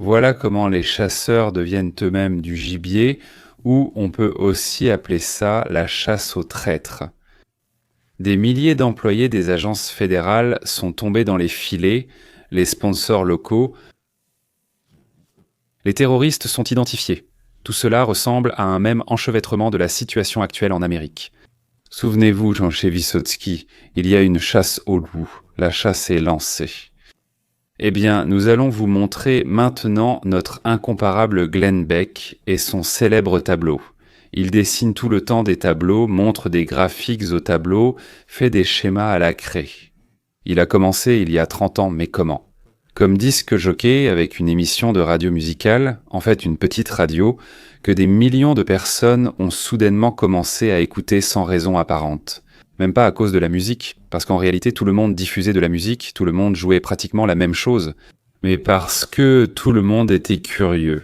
Voilà comment les chasseurs deviennent eux-mêmes du gibier, ou on peut aussi appeler ça la chasse aux traîtres. Des milliers d'employés des agences fédérales sont tombés dans les filets, les sponsors locaux. Les terroristes sont identifiés. Tout cela ressemble à un même enchevêtrement de la situation actuelle en Amérique. Souvenez-vous, Jean-Ché Vysotsky, il y a une chasse au loup. La chasse est lancée. Eh bien, nous allons vous montrer maintenant notre incomparable Glenn Beck et son célèbre tableau. Il dessine tout le temps des tableaux, montre des graphiques au tableau, fait des schémas à la craie. Il a commencé il y a 30 ans, mais comment ? Comme disque jockey avec une émission de radio musicale, en fait une petite radio, que des millions de personnes ont soudainement commencé à écouter sans raison apparente. Même pas à cause de la musique, parce qu'en réalité tout le monde diffusait de la musique, tout le monde jouait pratiquement la même chose, mais parce que tout le monde était curieux.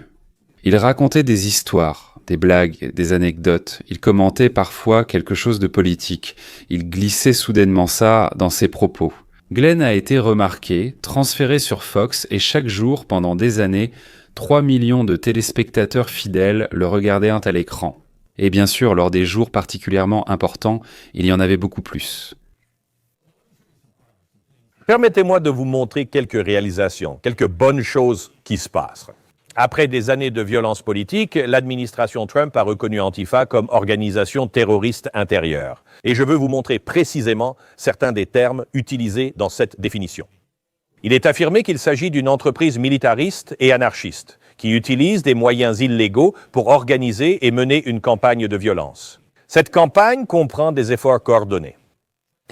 Il racontait des histoires, des blagues, des anecdotes, il commentait parfois quelque chose de politique, il glissait soudainement ça dans ses propos. Glenn a été remarqué, transféré sur Fox et chaque jour, pendant des années, 3 millions de téléspectateurs fidèles le regardaient à l'écran. Et bien sûr, lors des jours particulièrement importants, il y en avait beaucoup plus. Permettez-moi de vous montrer quelques réalisations, quelques bonnes choses qui se passent. Après des années de violence politique, l'administration Trump a reconnu Antifa comme organisation terroriste intérieure. Et je veux vous montrer précisément certains des termes utilisés dans cette définition. Il est affirmé qu'il s'agit d'une entreprise militariste et anarchiste, qui utilise des moyens illégaux pour organiser et mener une campagne de violence. Cette campagne comprend des efforts coordonnés.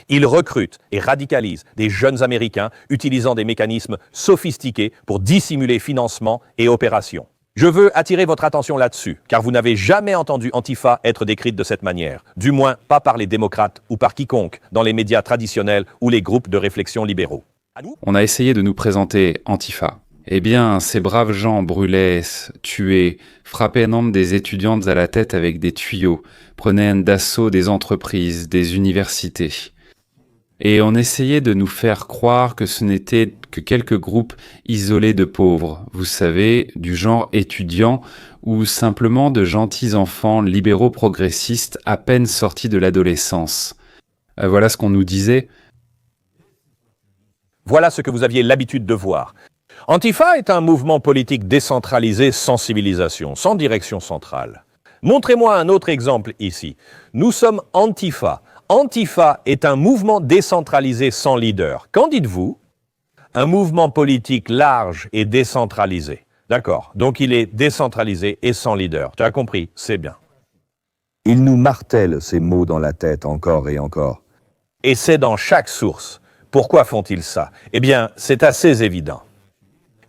Il recrute et radicalise des jeunes Américains utilisant des mécanismes sophistiqués pour dissimuler financement et opérations. Je veux attirer votre attention là-dessus, car vous n'avez jamais entendu Antifa être décrite de cette manière, du moins pas par les démocrates ou par quiconque dans les médias traditionnels ou les groupes de réflexion libéraux. On a essayé de nous présenter Antifa. Eh bien, ces braves gens brûlaient, tuaient, frappaient nombre des étudiantes à la tête avec des tuyaux, prenaient d'assaut des entreprises, des universités. Et on essayait de nous faire croire que ce n'étaient que quelques groupes isolés de pauvres, vous savez, du genre étudiant, ou simplement de gentils enfants libéraux progressistes à peine sortis de l'adolescence. Voilà ce qu'on nous disait. Voilà ce que vous aviez l'habitude de voir. Antifa est un mouvement politique décentralisé sans civilisation, sans direction centrale. Montrez-moi un autre exemple ici. Nous sommes Antifa. Antifa est un mouvement décentralisé sans leader. Qu'en dites-vous? Un mouvement politique large et décentralisé. D'accord. Donc il est décentralisé et sans leader. Tu as compris? C'est bien. Il nous martèle ces mots dans la tête encore et encore. Et c'est dans chaque source. Pourquoi font-ils ça? Eh bien, c'est assez évident.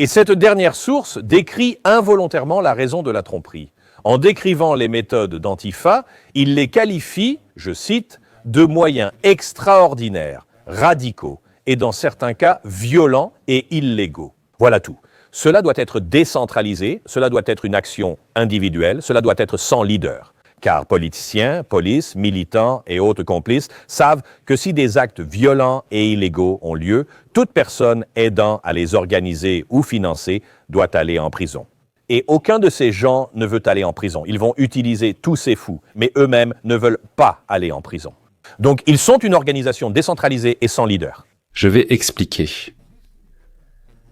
Et cette dernière source décrit involontairement la raison de la tromperie. En décrivant les méthodes d'Antifa, il les qualifie, je cite, de moyens extraordinaires, radicaux et dans certains cas violents et illégaux. Voilà tout. Cela doit être décentralisé, cela doit être une action individuelle, cela doit être sans leader. Car politiciens, police, militants et autres complices savent que si des actes violents et illégaux ont lieu, toute personne aidant à les organiser ou financer doit aller en prison. Et aucun de ces gens ne veut aller en prison. Ils vont utiliser tous ces fous, mais eux-mêmes ne veulent pas aller en prison. Donc, ils sont une organisation décentralisée et sans leader. Je vais expliquer.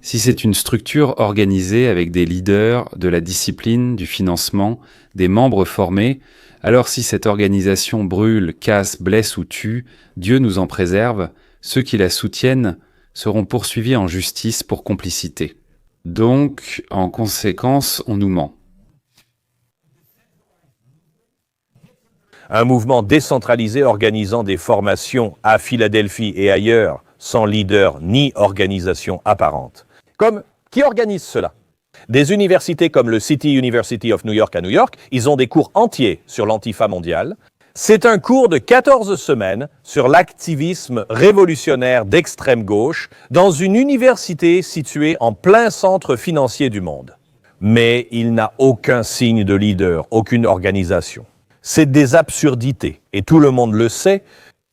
Si c'est une structure organisée avec des leaders, de la discipline, du financement, des membres formés, alors si cette organisation brûle, casse, blesse ou tue, Dieu nous en préserve, ceux qui la soutiennent seront poursuivis en justice pour complicité. Donc, en conséquence, on nous ment. Un mouvement décentralisé organisant des formations à Philadelphie et ailleurs, sans leader ni organisation apparente. Qui organise cela? Des universités comme le City University of New York à New York, ils ont des cours entiers sur l'Antifa mondiale. C'est un cours de 14 semaines sur l'activisme révolutionnaire d'extrême gauche dans une université située en plein centre financier du monde. Mais il n'a aucun signe de leader, aucune organisation. C'est des absurdités, et tout le monde le sait.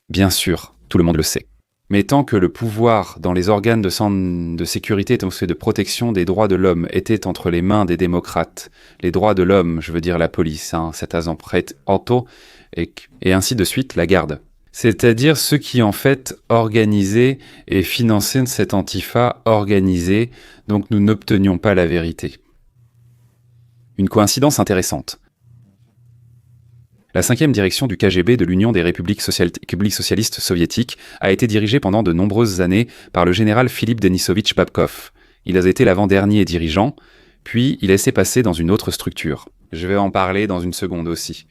Bien sûr, tout le monde le sait. Mais tant que le pouvoir dans les organes de sécurité et de protection des droits de l'homme était entre les mains des démocrates, les droits de l'homme, je veux dire la police, cet azemprête auto, et ainsi de suite, la garde. C'est-à-dire ceux qui en fait organisaient et finançaient cette antifa organisée, donc nous n'obtenions pas la vérité. Une coïncidence intéressante. La 5e direction du KGB de l'Union des républiques socialistes soviétiques a été dirigée pendant de nombreuses années par le général Philippe Denisovitch Babkov. Il a été l'avant-dernier dirigeant, puis il s'est passé dans une autre structure. Je vais en parler dans une seconde aussi.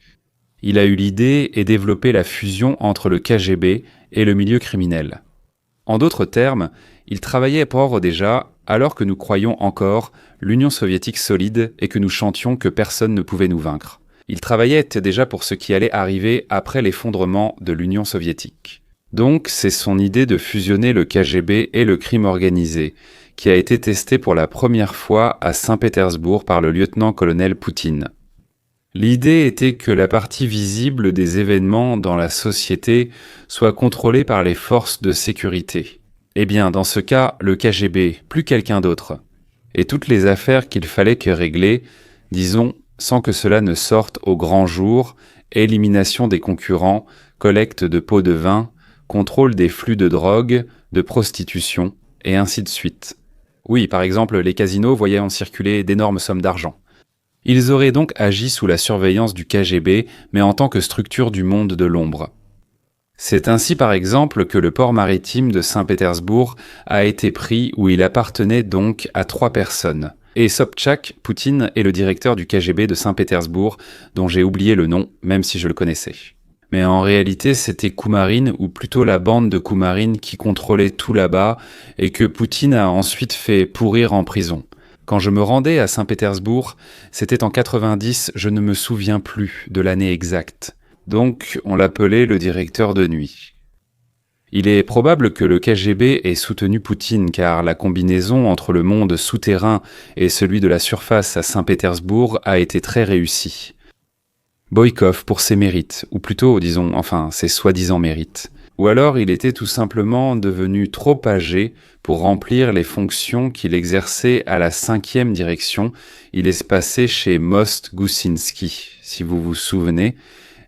Il a eu l'idée et développé la fusion entre le KGB et le milieu criminel. En d'autres termes, il travaillait pour déjà, alors que nous croyions encore, l'Union soviétique solide et que nous chantions que personne ne pouvait nous vaincre. Il travaillait déjà pour ce qui allait arriver après l'effondrement de l'Union soviétique. Donc, c'est son idée de fusionner le KGB et le crime organisé, qui a été testée pour la première fois à Saint-Pétersbourg par le lieutenant-colonel Poutine. L'idée était que la partie visible des événements dans la société soit contrôlée par les forces de sécurité. Eh bien, dans ce cas, le KGB, plus quelqu'un d'autre. Et toutes les affaires qu'il fallait que régler, disons, sans que cela ne sorte au grand jour, élimination des concurrents, collecte de pots de vin, contrôle des flux de drogue, de prostitution, et ainsi de suite. Oui, par exemple, les casinos voyaient en circuler d'énormes sommes d'argent. Ils auraient donc agi sous la surveillance du KGB, mais en tant que structure du monde de l'ombre. C'est ainsi par exemple que le port maritime de Saint-Pétersbourg a été pris où il appartenait donc à 3 personnes. Et Sobchak, Poutine est le directeur du KGB de Saint-Pétersbourg, dont j'ai oublié le nom, même si je le connaissais. Mais en réalité, c'était Koumarine, ou plutôt la bande de Koumarine qui contrôlait tout là-bas, et que Poutine a ensuite fait pourrir en prison. Quand je me rendais à Saint-Pétersbourg, c'était en 90, je ne me souviens plus de l'année exacte. Donc, on l'appelait le directeur de nuit. Il est probable que le KGB ait soutenu Poutine car la combinaison entre le monde souterrain et celui de la surface à Saint-Pétersbourg a été très réussie. Boïkov pour ses mérites, ou plutôt, disons, ses soi-disant mérites. Ou alors il était tout simplement devenu trop âgé pour remplir les fonctions qu'il exerçait à la 5e direction. Il est passé chez Most Goussinski, si vous vous souvenez,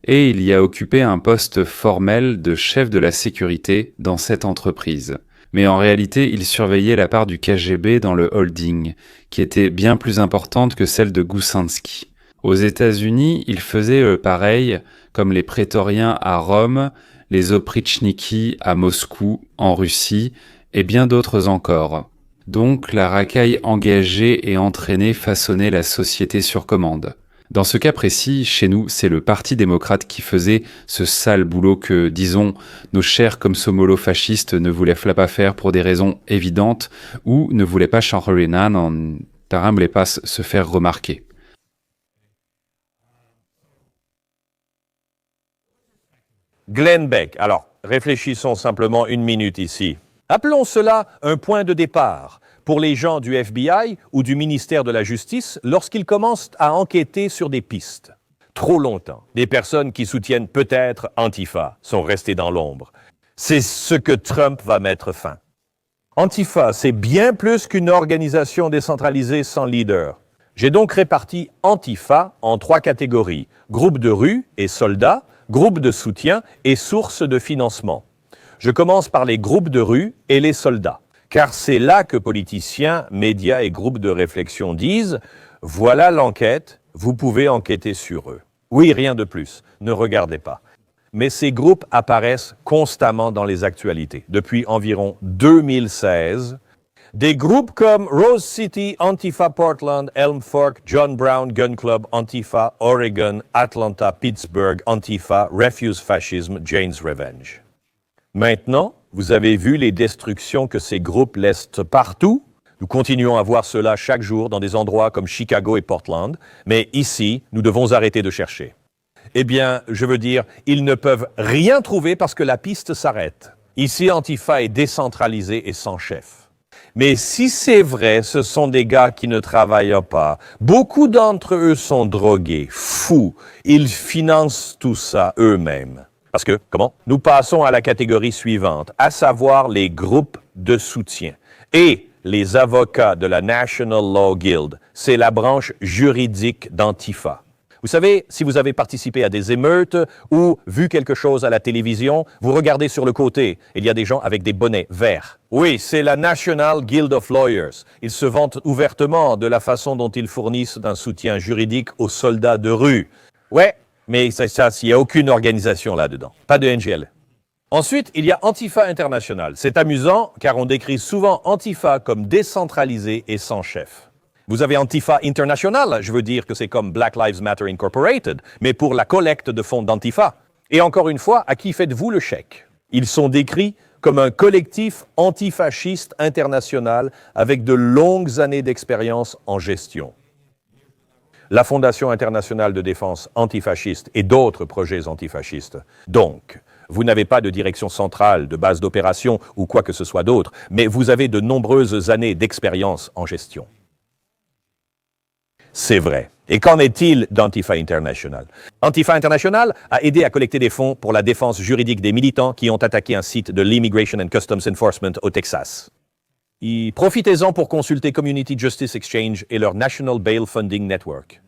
et il y a occupé un poste formel de chef de la sécurité dans cette entreprise. Mais en réalité, il surveillait la part du KGB dans le holding, qui était bien plus importante que celle de Goussinski. Aux États-Unis, il faisait pareil, comme les prétoriens à Rome, les oprichniki à Moscou, en Russie, et bien d'autres encore. Donc la racaille engagée et entraînée façonnait la société sur commande. Dans ce cas précis, chez nous, c'est le Parti démocrate qui faisait ce sale boulot que, disons, nos chers komsomolo-fascistes ne voulaient pas faire pour des raisons évidentes ou ne voulaient pas changer en taram les pas se faire remarquer. Glenn Beck. Alors, réfléchissons simplement une minute ici. Appelons cela un point de départ pour les gens du FBI ou du ministère de la Justice lorsqu'ils commencent à enquêter sur des pistes. Trop longtemps, des personnes qui soutiennent peut-être Antifa sont restées dans l'ombre. C'est ce que Trump va mettre fin. Antifa, c'est bien plus qu'une organisation décentralisée sans leader. J'ai donc réparti Antifa en 3 catégories: groupe de rue et soldats, groupe de soutien et source de financement. Je commence par les groupes de rue et les soldats, car c'est là que politiciens, médias et groupes de réflexion disent « Voilà l'enquête, vous pouvez enquêter sur eux ». Oui, rien de plus, ne regardez pas. Mais ces groupes apparaissent constamment dans les actualités. Depuis environ 2016, des groupes comme Rose City, Antifa Portland, Elm Fork, John Brown Gun Club, Antifa, Oregon, Atlanta, Pittsburgh, Antifa, Refuse Fascism, Jane's Revenge. Maintenant, vous avez vu les destructions que ces groupes laissent partout. Nous continuons à voir cela chaque jour dans des endroits comme Chicago et Portland, mais ici, nous devons arrêter de chercher. Eh bien, je veux dire, ils ne peuvent rien trouver parce que la piste s'arrête. Ici, Antifa est décentralisé et sans chef. Mais si c'est vrai, ce sont des gars qui ne travaillent pas. Beaucoup d'entre eux sont drogués, fous. Ils financent tout ça eux-mêmes. Parce que, comment? Nous passons à la catégorie suivante, à savoir les groupes de soutien. Et les avocats de la National Law Guild, c'est la branche juridique d'Antifa. Vous savez, si vous avez participé à des émeutes ou vu quelque chose à la télévision, vous regardez sur le côté, il y a des gens avec des bonnets verts. Oui, c'est la National Guild of Lawyers. Ils se vantent ouvertement de la façon dont ils fournissent un soutien juridique aux soldats de rue. Ouais, mais ça, il n'y a aucune organisation là-dedans. Pas de NGL. Ensuite, il y a Antifa International. C'est amusant car on décrit souvent Antifa comme décentralisé et sans chef. Vous avez Antifa International, je veux dire que c'est comme Black Lives Matter Incorporated, mais pour la collecte de fonds d'Antifa. Et encore une fois, à qui faites-vous le chèque? Ils sont décrits comme un collectif antifasciste international avec de longues années d'expérience en gestion. La Fondation internationale de défense antifasciste et d'autres projets antifascistes. Donc, vous n'avez pas de direction centrale, de base d'opération ou quoi que ce soit d'autre, mais vous avez de nombreuses années d'expérience en gestion. C'est vrai. Et qu'en est-il d'Antifa International? Antifa International a aidé à collecter des fonds pour la défense juridique des militants qui ont attaqué un site de l'Immigration and Customs Enforcement au Texas. Profitez-en pour consulter Community Justice Exchange et leur National Bail Funding Network.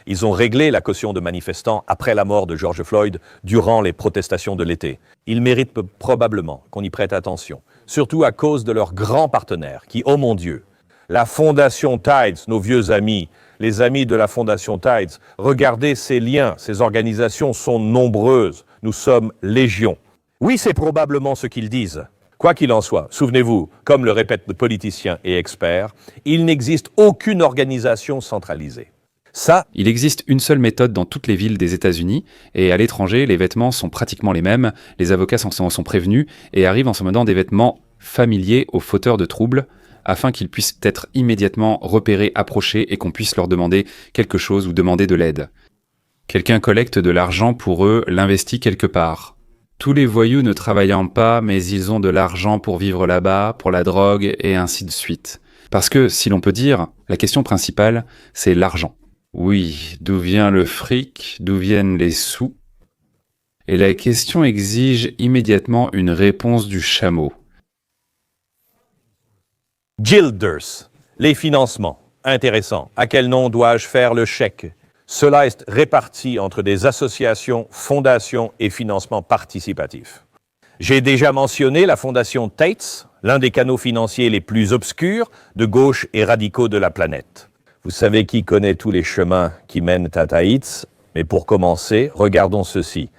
Ils ont réglé la caution de manifestants après la mort de George Floyd durant les protestations de l'été. Ils méritent probablement qu'on y prête attention, surtout à cause de leurs grands partenaires qui, oh mon Dieu, la Fondation Tides, nos vieux amis, les amis de la Fondation Tides, regardez ces liens, ces organisations sont nombreuses, nous sommes légion. Oui, c'est probablement ce qu'ils disent. Quoi qu'il en soit, souvenez-vous, comme le répètent les politiciens et experts, il n'existe aucune organisation centralisée. Il existe une seule méthode dans toutes les villes des États-Unis, et à l'étranger, les vêtements sont pratiquement les mêmes, les avocats sont prévenus et arrivent en se demandant des vêtements familiers aux fauteurs de troubles, afin qu'ils puissent être immédiatement repérés, approchés et qu'on puisse leur demander quelque chose ou demander de l'aide. Quelqu'un collecte de l'argent pour eux, l'investit quelque part. Tous les voyous ne travaillant pas, mais ils ont de l'argent pour vivre là-bas, pour la drogue, et ainsi de suite. Parce que, si l'on peut dire, la question principale, c'est l'argent. Oui, d'où vient le fric, d'où viennent les sous? Et la question exige immédiatement une réponse du chameau. Guilders, les financements. Intéressant. À quel nom dois-je faire le chèque? Cela est réparti entre des associations, fondations et financements participatifs. J'ai déjà mentionné la fondation Tates, l'un des canaux financiers les plus obscurs, de gauche et radicaux de la planète. Vous savez qui connaît tous les chemins qui mènent à Tates? Mais pour commencer, regardons ceci.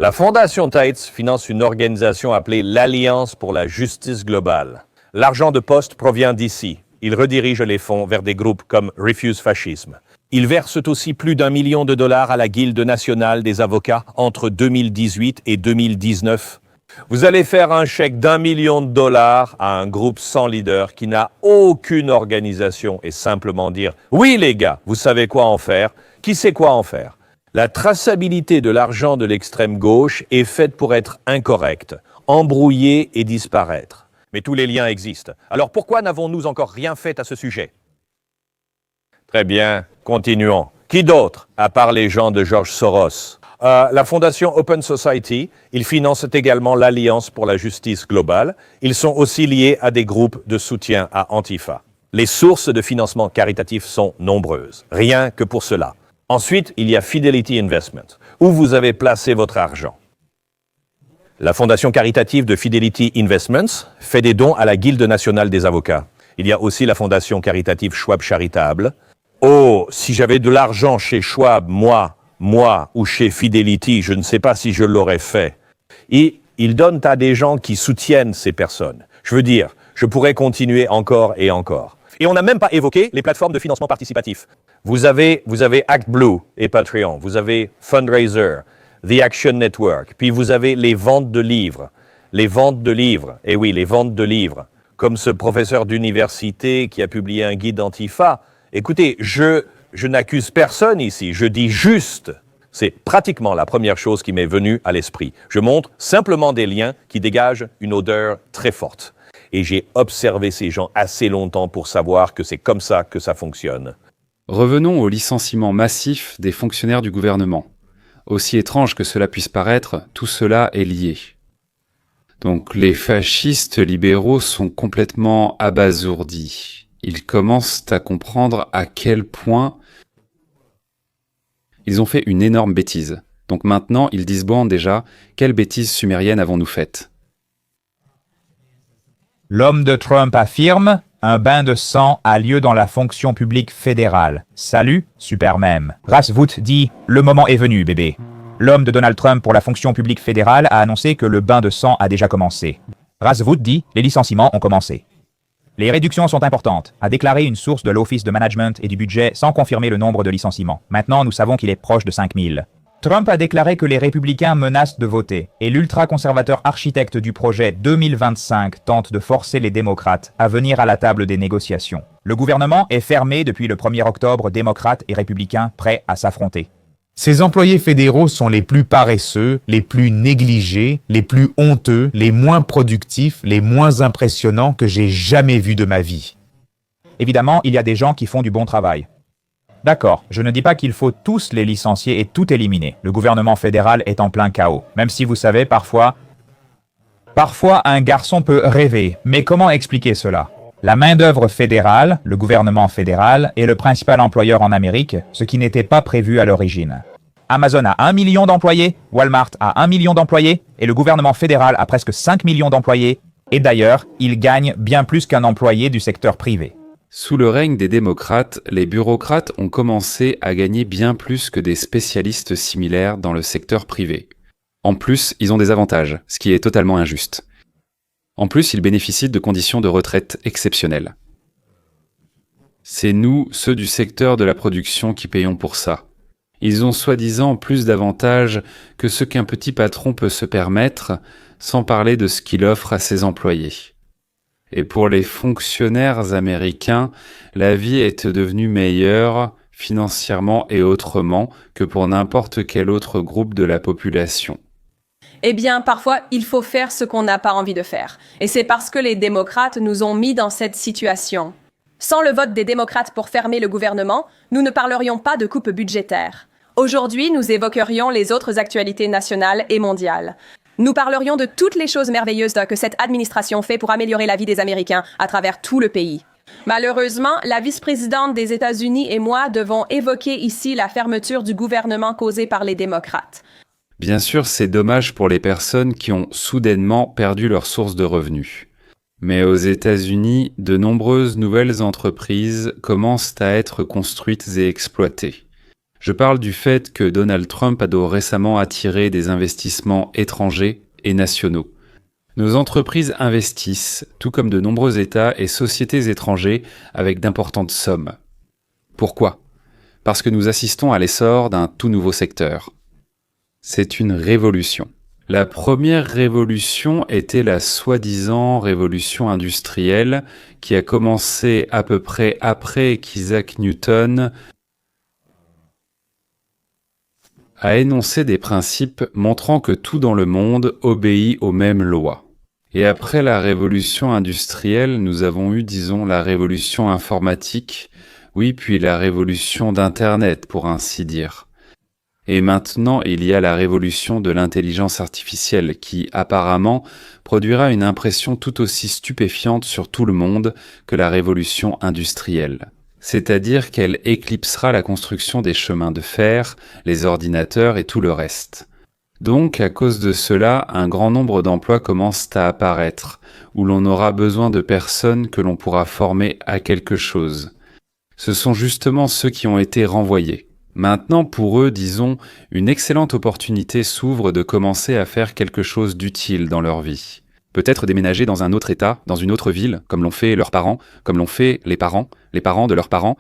La fondation Tates finance une organisation appelée l'Alliance pour la justice globale. L'argent de poste provient d'ici. Il redirige les fonds vers des groupes comme Refuse Fascisme. Il verse aussi plus d'1 million de dollars à la Guilde nationale des avocats entre 2018 et 2019. Vous allez faire un chèque d'1 million de dollars à un groupe sans leader qui n'a aucune organisation et simplement dire « Oui les gars, vous savez quoi en faire, qui sait quoi en faire ?» La traçabilité de l'argent de l'extrême gauche est faite pour être incorrecte, embrouillée et disparaître. Mais tous les liens existent. Alors pourquoi n'avons-nous encore rien fait à ce sujet? Très bien, continuons. Qui d'autre, à part les gens de George Soros? La fondation Open Society, ils financent également l'Alliance pour la justice globale. Ils sont aussi liés à des groupes de soutien à Antifa. Les sources de financement caritatif sont nombreuses, rien que pour cela. Ensuite, il y a Fidelity Investment, où vous avez placé votre argent. La fondation caritative de Fidelity Investments fait des dons à la Guilde nationale des avocats. Il y a aussi la fondation caritative Schwab Charitable. Oh, si j'avais de l'argent chez Schwab, moi, ou chez Fidelity, je ne sais pas si je l'aurais fait. Et ils donnent à des gens qui soutiennent ces personnes. Je veux dire, je pourrais continuer encore et encore. Et on n'a même pas évoqué les plateformes de financement participatif. Vous avez ActBlue et Patreon, vous avez Fundraiser, The Action Network, puis vous avez les ventes de livres. Les ventes de livres, et oui, les ventes de livres. Comme ce professeur d'université qui a publié un guide Antifa. Écoutez, je n'accuse personne ici, je dis juste. C'est pratiquement la première chose qui m'est venue à l'esprit. Je montre simplement des liens qui dégagent une odeur très forte. Et j'ai observé ces gens assez longtemps pour savoir que c'est comme ça que ça fonctionne. Revenons au licenciement massif des fonctionnaires du gouvernement. Aussi étrange que cela puisse paraître, tout cela est lié. Donc les fascistes libéraux sont complètement abasourdis. Ils commencent à comprendre à quel point ils ont fait une énorme bêtise. Donc maintenant, ils disent bon déjà, quelle bêtise sumérienne avons-nous faite? L'homme de Trump affirme « Un bain de sang a lieu dans la fonction publique fédérale. Salut, super mème. » Rasvout dit « Le moment est venu, bébé. » L'homme de Donald Trump pour la fonction publique fédérale a annoncé que le bain de sang a déjà commencé. Rasvout dit « Les licenciements ont commencé. » Les réductions sont importantes, a déclaré une source de l'Office de Management et du Budget sans confirmer le nombre de licenciements. Maintenant, nous savons qu'il est proche de 5000. Trump a déclaré que les républicains menacent de voter et l'ultra-conservateur architecte du projet 2025 tente de forcer les démocrates à venir à la table des négociations. Le gouvernement est fermé depuis le 1er octobre, démocrates et républicains prêts à s'affronter. Ces employés fédéraux sont les plus paresseux, les plus négligés, les plus honteux, les moins productifs, les moins impressionnants que j'ai jamais vus de ma vie. Évidemment, il y a des gens qui font du bon travail. D'accord, je ne dis pas qu'il faut tous les licencier et tout éliminer. Le gouvernement fédéral est en plein chaos. Même si vous savez, parfois un garçon peut rêver. Mais comment expliquer cela? La main-d'œuvre fédérale, le gouvernement fédéral, est le principal employeur en Amérique, ce qui n'était pas prévu à l'origine. Amazon a 1 million d'employés, Walmart a 1 million d'employés, et le gouvernement fédéral a presque 5 millions d'employés. Et d'ailleurs, il gagne bien plus qu'un employé du secteur privé. Sous le règne des démocrates, les bureaucrates ont commencé à gagner bien plus que des spécialistes similaires dans le secteur privé. En plus, ils ont des avantages, ce qui est totalement injuste. En plus, ils bénéficient de conditions de retraite exceptionnelles. C'est nous, ceux du secteur de la production, qui payons pour ça. Ils ont soi-disant plus d'avantages que ce qu'un petit patron peut se permettre, sans parler de ce qu'il offre à ses employés. Et pour les fonctionnaires américains, la vie est devenue meilleure, financièrement et autrement, que pour n'importe quel autre groupe de la population. Eh bien, parfois, il faut faire ce qu'on n'a pas envie de faire. Et c'est parce que les démocrates nous ont mis dans cette situation. Sans le vote des démocrates pour fermer le gouvernement, nous ne parlerions pas de coupe budgétaire. Aujourd'hui, nous évoquerions les autres actualités nationales et mondiales. Nous parlerions de toutes les choses merveilleuses que cette administration fait pour améliorer la vie des Américains à travers tout le pays. Malheureusement, la vice-présidente des États-Unis et moi devons évoquer ici la fermeture du gouvernement causée par les démocrates. Bien sûr, c'est dommage pour les personnes qui ont soudainement perdu leur source de revenus. Mais aux États-Unis, de nombreuses nouvelles entreprises commencent à être construites et exploitées. Je parle du fait que Donald Trump a récemment attiré des investissements étrangers et nationaux. Nos entreprises investissent, tout comme de nombreux États et sociétés étrangers, avec d'importantes sommes. Pourquoi? Parce que nous assistons à l'essor d'un tout nouveau secteur. C'est une révolution. La première révolution était la soi-disant révolution industrielle qui a commencé à peu près après qu'Isaac Newton a énoncé des principes montrant que tout dans le monde obéit aux mêmes lois. Et après la révolution industrielle, nous avons eu, disons, la révolution informatique, oui, puis la révolution d'Internet, pour ainsi dire. Et maintenant, il y a la révolution de l'intelligence artificielle qui, apparemment, produira une impression tout aussi stupéfiante sur tout le monde que la révolution industrielle. C'est-à-dire qu'elle éclipsera la construction des chemins de fer, les ordinateurs et tout le reste. Donc, à cause de cela, un grand nombre d'emplois commencent à apparaître, où l'on aura besoin de personnes que l'on pourra former à quelque chose. Ce sont justement ceux qui ont été renvoyés. Maintenant, pour eux, disons, une excellente opportunité s'ouvre de commencer à faire quelque chose d'utile dans leur vie. Peut-être déménager dans un autre État, dans une autre ville, comme l'ont fait leurs parents, comme l'ont fait les parents de leurs parents.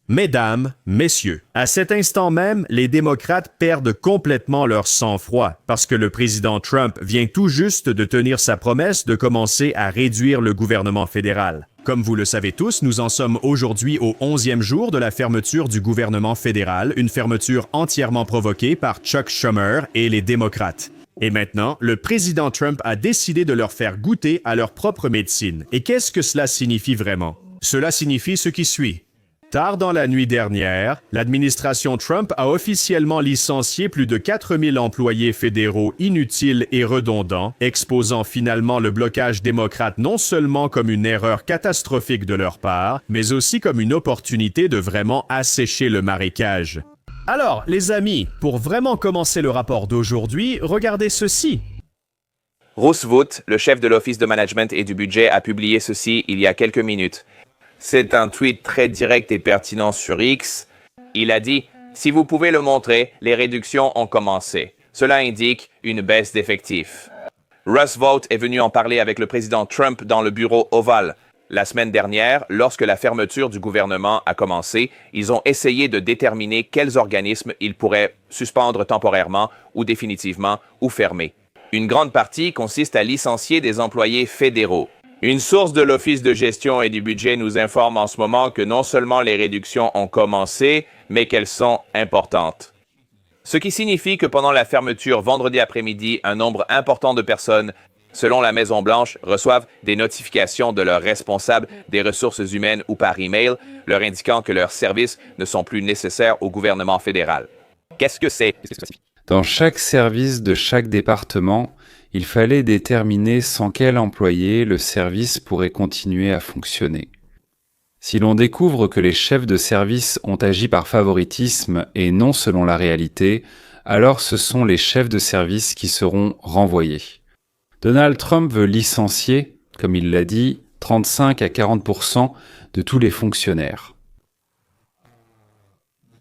Mesdames, messieurs, à cet instant même, les démocrates perdent complètement leur sang-froid parce que le président Trump vient tout juste de tenir sa promesse de commencer à réduire le gouvernement fédéral. Comme vous le savez tous, nous en sommes aujourd'hui au 11e jour de la fermeture du gouvernement fédéral, une fermeture entièrement provoquée par Chuck Schumer et les démocrates. Et maintenant, le président Trump a décidé de leur faire goûter à leur propre médecine. Et qu'est-ce que cela signifie vraiment? Cela signifie ce qui suit. Tard dans la nuit dernière, l'administration Trump a officiellement licencié plus de 4000 employés fédéraux inutiles et redondants, exposant finalement le blocage démocrate non seulement comme une erreur catastrophique de leur part, mais aussi comme une opportunité de vraiment assécher le marécage. Alors, les amis, pour vraiment commencer le rapport d'aujourd'hui, regardez ceci. Russ Vought, le chef de l'Office de Management et du Budget, a publié ceci il y a quelques minutes. C'est un tweet très direct et pertinent sur X. Il a dit « Si vous pouvez le montrer, les réductions ont commencé. Cela indique une baisse d'effectifs. » Russ Vought est venu en parler avec le président Trump dans le bureau ovale. La semaine dernière, lorsque la fermeture du gouvernement a commencé, ils ont essayé de déterminer quels organismes ils pourraient suspendre temporairement ou définitivement ou fermer. Une grande partie consiste à licencier des employés fédéraux. Une source de l'Office de gestion et du budget nous informe en ce moment que non seulement les réductions ont commencé, mais qu'elles sont importantes. Ce qui signifie que pendant la fermeture vendredi après-midi, un nombre important de personnes, selon la Maison-Blanche, reçoivent des notifications de leurs responsables des ressources humaines ou par email, leur indiquant que leurs services ne sont plus nécessaires au gouvernement fédéral. Qu'est-ce que c'est? Dans chaque service de chaque département, il fallait déterminer sans quel employé le service pourrait continuer à fonctionner. Si l'on découvre que les chefs de service ont agi par favoritisme et non selon la réalité, alors ce sont les chefs de service qui seront renvoyés. Donald Trump veut licencier, comme il l'a dit, 35 à 40% de tous les fonctionnaires.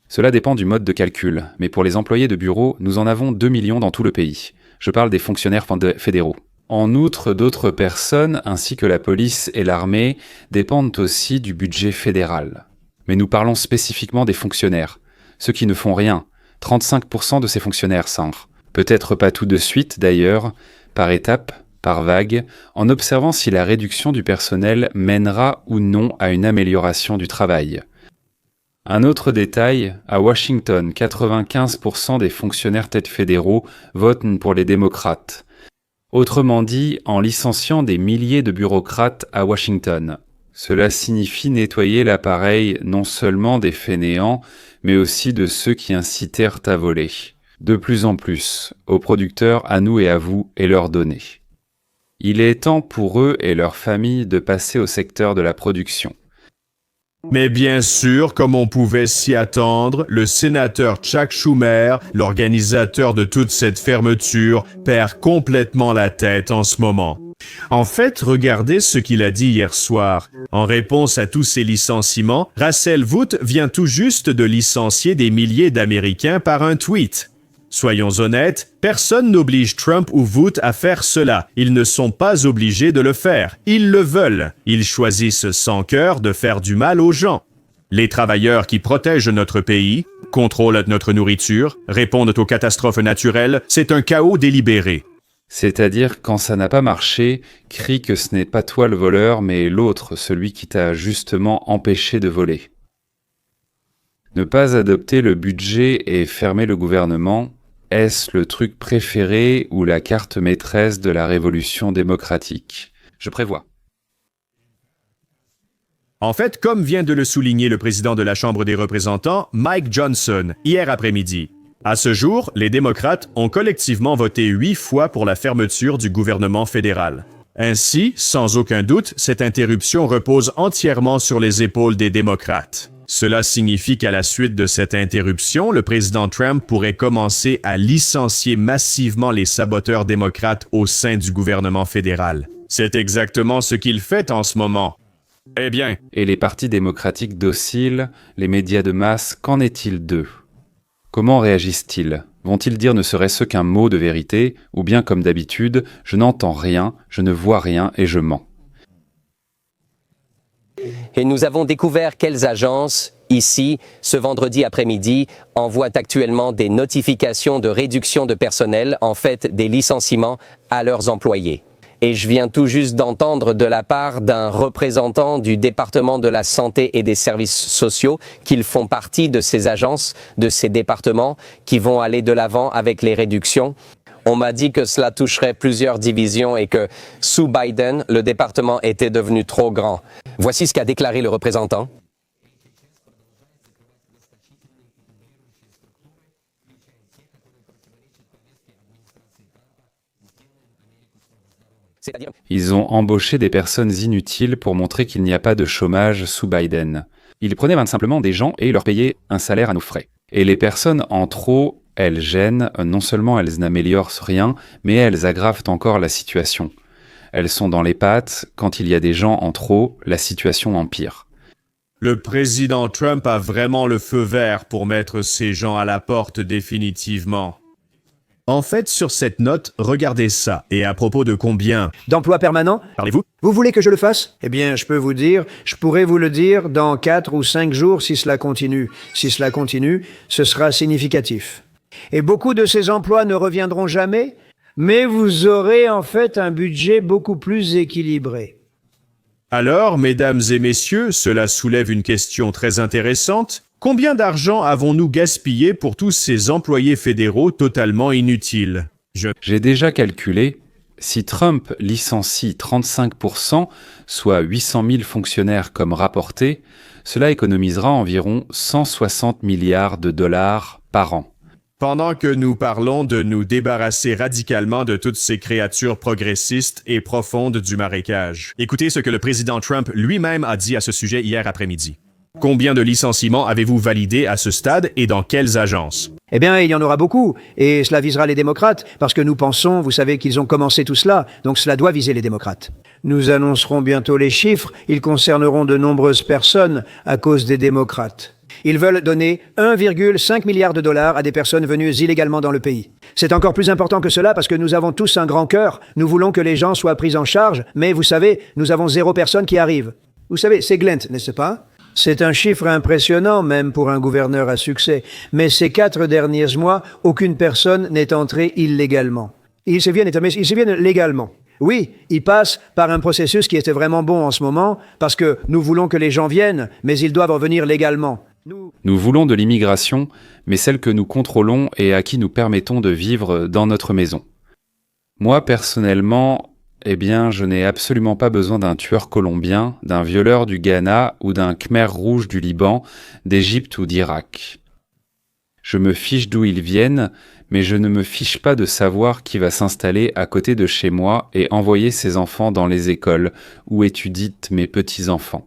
Cela dépend du mode de calcul, mais pour les employés de bureau, nous en avons 2 millions dans tout le pays. Je parle des fonctionnaires fédéraux. En outre, d'autres personnes, ainsi que la police et l'armée, dépendent aussi du budget fédéral. Mais nous parlons spécifiquement des fonctionnaires, ceux qui ne font rien. 35% de ces fonctionnaires, Sandre. Peut-être pas tout de suite d'ailleurs, par étapes, par vagues, en observant si la réduction du personnel mènera ou non à une amélioration du travail. Un autre détail, à Washington, 95% des fonctionnaires têtes fédéraux votent pour les démocrates. Autrement dit, en licenciant des milliers de bureaucrates à Washington. Cela signifie nettoyer l'appareil non seulement des fainéants, mais aussi de ceux qui incitèrent à voler. De plus en plus, aux producteurs, à nous et à vous, et leur donner. Il est temps pour eux et leurs familles de passer au secteur de la production. Mais bien sûr, comme on pouvait s'y attendre, le sénateur Chuck Schumer, l'organisateur de toute cette fermeture, perd complètement la tête en ce moment. En fait, regardez ce qu'il a dit hier soir. En réponse à tous ces licenciements, Russell Vought vient tout juste de licencier des milliers d'Américains par un tweet. Soyons honnêtes, personne n'oblige Trump ou Vought à faire cela. Ils ne sont pas obligés de le faire. Ils le veulent. Ils choisissent sans cœur de faire du mal aux gens. Les travailleurs qui protègent notre pays, contrôlent notre nourriture, répondent aux catastrophes naturelles, c'est un chaos délibéré. C'est-à-dire, quand ça n'a pas marché, crie que ce n'est pas toi le voleur, mais l'autre, celui qui t'a justement empêché de voler. Ne pas adopter le budget et fermer le gouvernement, est-ce le truc préféré ou la carte maîtresse de la révolution démocratique? Je prévois. En fait, comme vient de le souligner le président de la Chambre des représentants, Mike Johnson, hier après-midi, à ce jour, les démocrates ont collectivement voté 8 fois pour la fermeture du gouvernement fédéral. Ainsi, sans aucun doute, cette interruption repose entièrement sur les épaules des démocrates. Cela signifie qu'à la suite de cette interruption, le président Trump pourrait commencer à licencier massivement les saboteurs démocrates au sein du gouvernement fédéral. C'est exactement ce qu'il fait en ce moment. Eh bien, Et les partis démocratiques dociles, les médias de masse, qu'en est-il d'eux? Comment réagissent-ils? Vont-ils dire ne serait-ce qu'un mot de vérité, ou bien comme d'habitude, je n'entends rien, je ne vois rien et je mens? Et nous avons découvert quelles agences, ici, ce vendredi après-midi, envoient actuellement des notifications de réduction de personnel, en fait des licenciements, à leurs employés. Et je viens tout juste d'entendre de la part d'un représentant du département de la santé et des services sociaux qu'ils font partie de ces agences, de ces départements qui vont aller de l'avant avec les réductions. On m'a dit que cela toucherait plusieurs divisions et que, sous Biden, le département était devenu trop grand. Voici ce qu'a déclaré le représentant. c'est-à-dire Ils ont embauché des personnes inutiles pour montrer qu'il n'y a pas de chômage sous Biden. Ils prenaient simplement des gens et leur payaient un salaire à nos frais. Et les personnes en trop, elles gênent, non seulement elles n'améliorent rien, mais elles aggravent encore la situation. Elles sont dans les pattes, quand il y a des gens en trop, la situation empire. Le président Trump a vraiment le feu vert pour mettre ces gens à la porte définitivement. En fait, sur cette note, regardez ça. Et à propos de combien D'emploi permanent? parlez-vous? Vous voulez que je le fasse? Eh bien, je peux vous dire, je pourrais vous le dire dans 4 ou 5 jours si cela continue. Si cela continue, ce sera significatif. Et beaucoup de ces emplois ne reviendront jamais, mais vous aurez en fait un budget beaucoup plus équilibré. Alors, mesdames et messieurs, cela soulève une question très intéressante. Combien d'argent avons-nous gaspillé pour tous ces employés fédéraux totalement inutiles? J'ai déjà calculé, si Trump licencie 35%, soit 800 000 fonctionnaires comme rapporté, cela économisera environ 160 milliards de dollars par an. Pendant que nous parlons de nous débarrasser radicalement de toutes ces créatures progressistes et profondes du marécage. Écoutez ce que le président Trump lui-même a dit à ce sujet hier après-midi. Combien de licenciements avez-vous validés à ce stade et dans quelles agences? Eh bien, il y en aura beaucoup, et cela visera les démocrates, parce que nous pensons, vous savez, qu'ils ont commencé tout cela, donc cela doit viser les démocrates. Nous annoncerons bientôt les chiffres, ils concerneront de nombreuses personnes à cause des démocrates. Ils veulent donner 1,5 milliard de dollars à des personnes venues illégalement dans le pays. C'est encore plus important que cela parce que nous avons tous un grand cœur. Nous voulons que les gens soient pris en charge, mais vous savez, nous avons 0 personne qui arrive. Vous savez, c'est Glent, n'est-ce pas? C'est un chiffre impressionnant, même pour un gouverneur à succès. Mais ces 4 derniers mois, aucune personne n'est entrée illégalement. Ils se viennent légalement. Oui, ils passent par un processus qui était vraiment bon en ce moment, parce que nous voulons que les gens viennent, mais ils doivent revenir légalement. Nous voulons de l'immigration, mais celle que nous contrôlons et à qui nous permettons de vivre dans notre maison. Moi, personnellement, je n'ai absolument pas besoin d'un tueur colombien, d'un violeur du Ghana ou d'un Khmer rouge du Liban, d'Égypte ou d'Irak. Je me fiche d'où ils viennent, mais je ne me fiche pas de savoir qui va s'installer à côté de chez moi et envoyer ses enfants dans les écoles où étudient mes petits-enfants.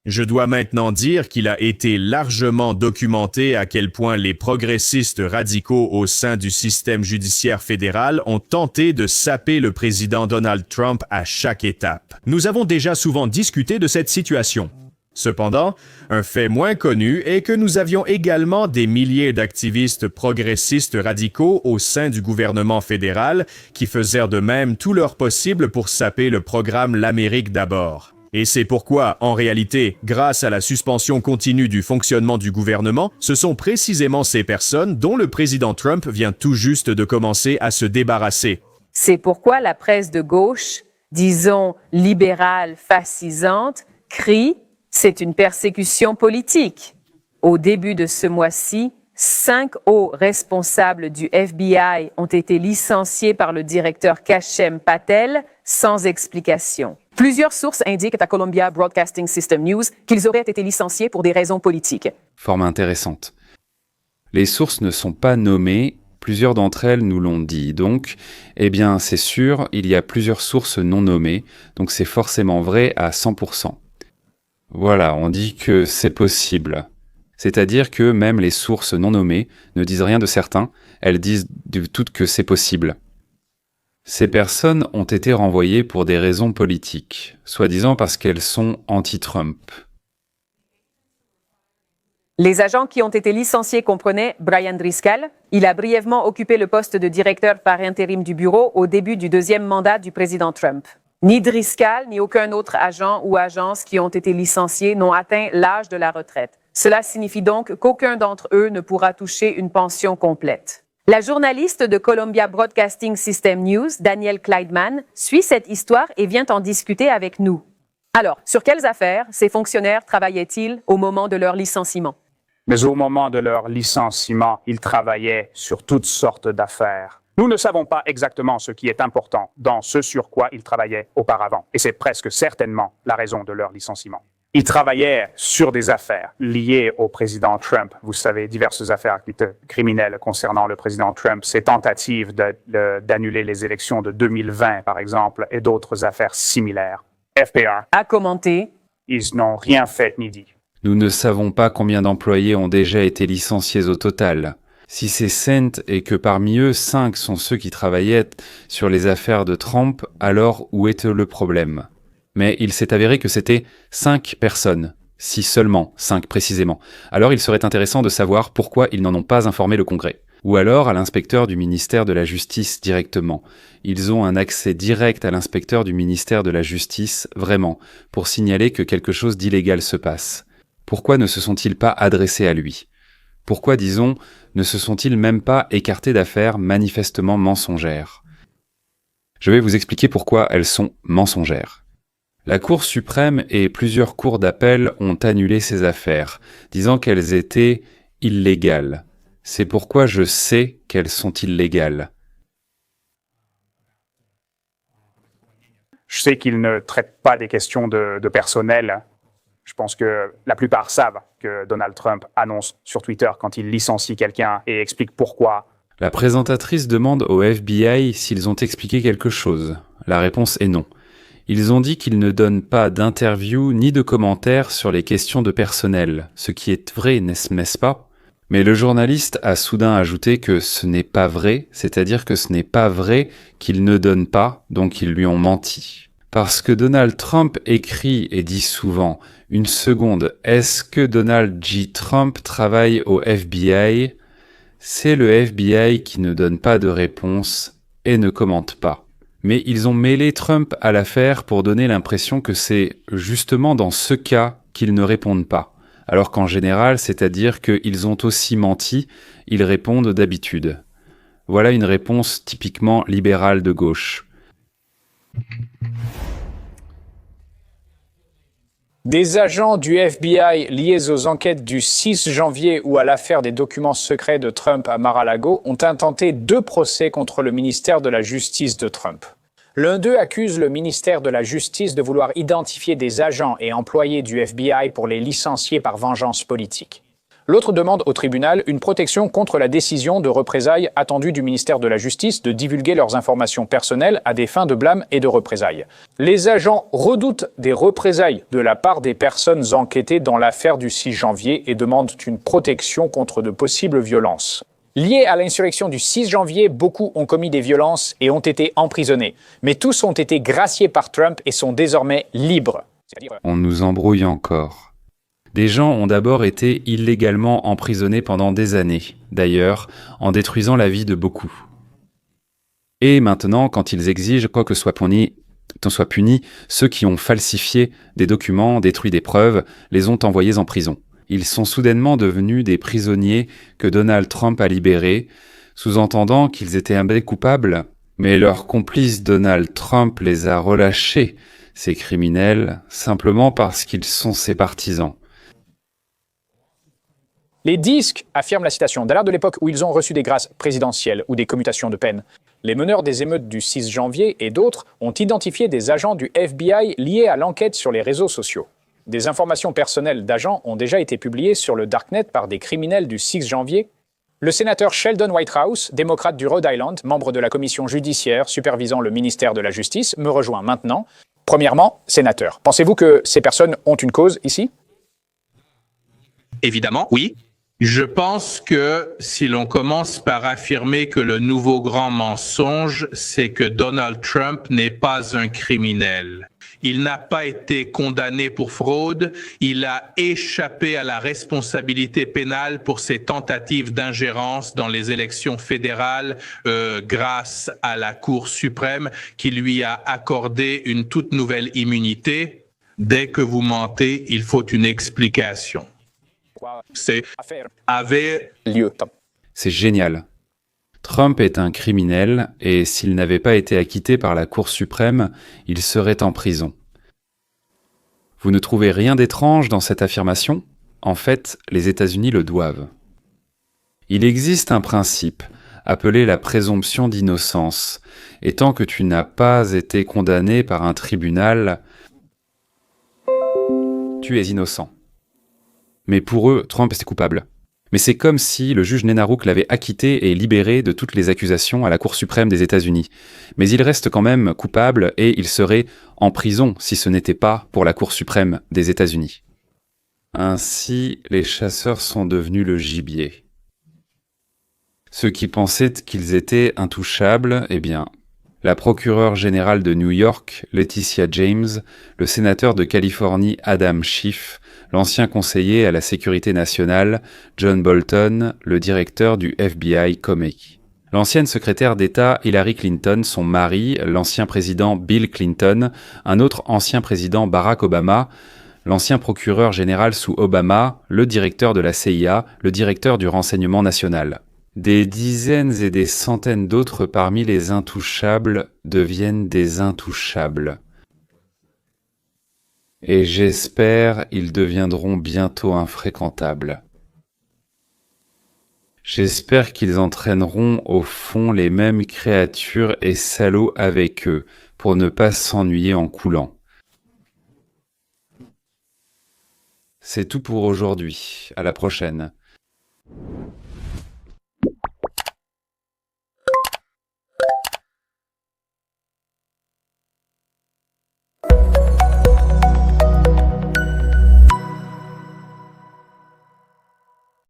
Je dois maintenant dire qu'il a été largement documenté à quel point les progressistes radicaux au sein du système judiciaire fédéral ont tenté de saper le président Donald Trump à chaque étape. Nous avons déjà souvent discuté de cette situation. Cependant, un fait moins connu est que nous avions également des milliers d'activistes progressistes radicaux au sein du gouvernement fédéral qui faisaient de même tout leur possible pour saper le programme L'Amérique d'abord. Et c'est pourquoi, en réalité, grâce à la suspension continue du fonctionnement du gouvernement, ce sont précisément ces personnes dont le président Trump vient tout juste de commencer à se débarrasser. C'est pourquoi la presse de gauche, disons libérale fascisante, crie « c'est une persécution politique ». Au début de ce mois-ci, 5 hauts responsables du FBI ont été licenciés par le directeur Kashem Patel sans explication. Plusieurs sources indiquent à Columbia Broadcasting System News qu'ils auraient été licenciés pour des raisons politiques. Forme intéressante. Les sources ne sont pas nommées, plusieurs d'entre elles nous l'ont dit. Donc, c'est sûr, il y a plusieurs sources non nommées, donc c'est forcément vrai à 100%. Voilà, on dit que c'est possible. C'est-à-dire que même les sources non nommées ne disent rien de certain, elles disent toutes que c'est possible. Ces personnes ont été renvoyées pour des raisons politiques, soi-disant parce qu'elles sont anti-Trump. Les agents qui ont été licenciés comprenaient Brian Driscoll. Il a brièvement occupé le poste de directeur par intérim du bureau au début du 2e mandat du président Trump. Ni Driscoll, ni aucun autre agent ou agence qui ont été licenciés n'ont atteint l'âge de la retraite. Cela signifie donc qu'aucun d'entre eux ne pourra toucher une pension complète. La journaliste de Columbia Broadcasting System News, Danielle Kleidman, suit cette histoire et vient en discuter avec nous. Alors, sur quelles affaires ces fonctionnaires travaillaient-ils au moment de leur licenciement? Mais au moment de leur licenciement, ils travaillaient sur toutes sortes d'affaires. Nous ne savons pas exactement ce qui est important dans ce sur quoi ils travaillaient auparavant, et c'est presque certainement la raison de leur licenciement. Il travaillait sur des affaires liées au président Trump. Vous savez, diverses affaires criminelles concernant le président Trump, ses tentatives d'annuler les élections de 2020, par exemple, et d'autres affaires similaires. FBR A commenté. Ils n'ont rien fait ni dit. Nous ne savons pas combien d'employés ont déjà été licenciés au total. Si c'est Cent et que parmi eux, 5 sont ceux qui travaillaient sur les affaires de Trump, alors où est le problème ? Mais il s'est avéré que c'était 5 personnes, si seulement 5 précisément. Alors il serait intéressant de savoir pourquoi ils n'en ont pas informé le Congrès. Ou alors à l'inspecteur du ministère de la Justice directement. Ils ont un accès direct à l'inspecteur du ministère de la Justice, vraiment, pour signaler que quelque chose d'illégal se passe. Pourquoi ne se sont-ils pas adressés à lui ? Pourquoi, disons, ne se sont-ils même pas écartés d'affaires manifestement mensongères ? Je vais vous expliquer pourquoi elles sont mensongères. La Cour suprême et plusieurs cours d'appel ont annulé ces affaires, disant qu'elles étaient illégales. C'est pourquoi je sais qu'elles sont illégales. Je sais qu'ils ne traitent pas des questions de personnel. Je pense que la plupart savent que Donald Trump annonce sur Twitter quand il licencie quelqu'un et explique pourquoi. La présentatrice demande au FBI s'ils ont expliqué quelque chose. La réponse est non. Ils ont dit qu'ils ne donnent pas d'interview ni de commentaires sur les questions de personnel, ce qui est vrai, n'est-ce pas ? Mais le journaliste a soudain ajouté que ce n'est pas vrai, c'est-à-dire que ce n'est pas vrai qu'ils ne donnent pas, donc ils lui ont menti. Parce que Donald Trump écrit et dit souvent « Une seconde, est-ce que Donald J. Trump travaille au FBI ?» C'est le FBI qui ne donne pas de réponse et ne commente pas. Mais ils ont mêlé Trump à l'affaire pour donner l'impression que c'est justement dans ce cas qu'ils ne répondent pas. Alors qu'en général, c'est-à-dire qu'ils ont aussi menti, ils répondent d'habitude. Voilà une réponse typiquement libérale de gauche. Des agents du FBI liés aux enquêtes du 6 janvier ou à l'affaire des documents secrets de Trump à Mar-a-Lago ont intenté 2 procès contre le ministère de la Justice de Trump. L'un d'eux accuse le ministère de la Justice de vouloir identifier des agents et employés du FBI pour les licencier par vengeance politique. L'autre demande au tribunal une protection contre la décision de représailles attendue du ministère de la Justice de divulguer leurs informations personnelles à des fins de blâme et de représailles. Les agents redoutent des représailles de la part des personnes enquêtées dans l'affaire du 6 janvier et demandent une protection contre de possibles violences. Liés à l'insurrection du 6 janvier, beaucoup ont commis des violences et ont été emprisonnés. Mais tous ont été graciés par Trump et sont désormais libres. On nous embrouille encore. Des gens ont d'abord été illégalement emprisonnés pendant des années, d'ailleurs, en détruisant la vie de beaucoup. Et maintenant, quand ils exigent que soient punis, ceux qui ont falsifié des documents, détruit des preuves, les ont envoyés en prison. Ils sont soudainement devenus des prisonniers que Donald Trump a libérés, sous-entendant qu'ils étaient indécoupables, mais leur complice Donald Trump les a relâchés, ces criminels, simplement parce qu'ils sont ses partisans. Les disques affirment la citation d'à l'ère de l'époque où ils ont reçu des grâces présidentielles ou des commutations de peine. Les meneurs des émeutes du 6 janvier et d'autres ont identifié des agents du FBI liés à l'enquête sur les réseaux sociaux. Des informations personnelles d'agents ont déjà été publiées sur le Darknet par des criminels du 6 janvier. Le sénateur Sheldon Whitehouse, démocrate du Rhode Island, membre de la commission judiciaire supervisant le ministère de la Justice, me rejoint maintenant. Premièrement, sénateur, pensez-vous que ces personnes ont une cause ici ? Évidemment, oui. Je pense que si l'on commence par affirmer que le nouveau grand mensonge, c'est que Donald Trump n'est pas un criminel. Il n'a pas été condamné pour fraude, il a échappé à la responsabilité pénale pour ses tentatives d'ingérence dans les élections fédérales grâce à la Cour suprême qui lui a accordé une toute nouvelle immunité. Dès que vous mentez, il faut une explication. C'est génial. Trump est un criminel et s'il n'avait pas été acquitté par la Cour suprême, il serait en prison. Vous ne trouvez rien d'étrange dans cette affirmation ? En fait, les États-Unis le doivent. Il existe un principe, appelé la présomption d'innocence, et tant que tu n'as pas été condamné par un tribunal, tu es innocent. Mais pour eux, Trump est coupable. Mais c'est comme si le juge Nenaruk l'avait acquitté et libéré de toutes les accusations à la Cour suprême des États-Unis. Mais il reste quand même coupable et il serait en prison si ce n'était pas pour la Cour suprême des États-Unis. Ainsi, les chasseurs sont devenus le gibier. Ceux qui pensaient qu'ils étaient intouchables, eh bien, la procureure générale de New York, Letitia James, le sénateur de Californie, Adam Schiff, l'ancien conseiller à la sécurité nationale, John Bolton, le directeur du FBI, Comey. L'ancienne secrétaire d'État Hillary Clinton, son mari, l'ancien président Bill Clinton, un autre ancien président Barack Obama, l'ancien procureur général sous Obama, le directeur de la CIA, le directeur du renseignement national. Des dizaines et des centaines d'autres parmi les intouchables deviennent des intouchables. Et j'espère ils deviendront bientôt infréquentables. J'espère qu'ils entraîneront au fond les mêmes créatures et salauds avec eux, pour ne pas s'ennuyer en coulant. C'est tout pour aujourd'hui. À la prochaine.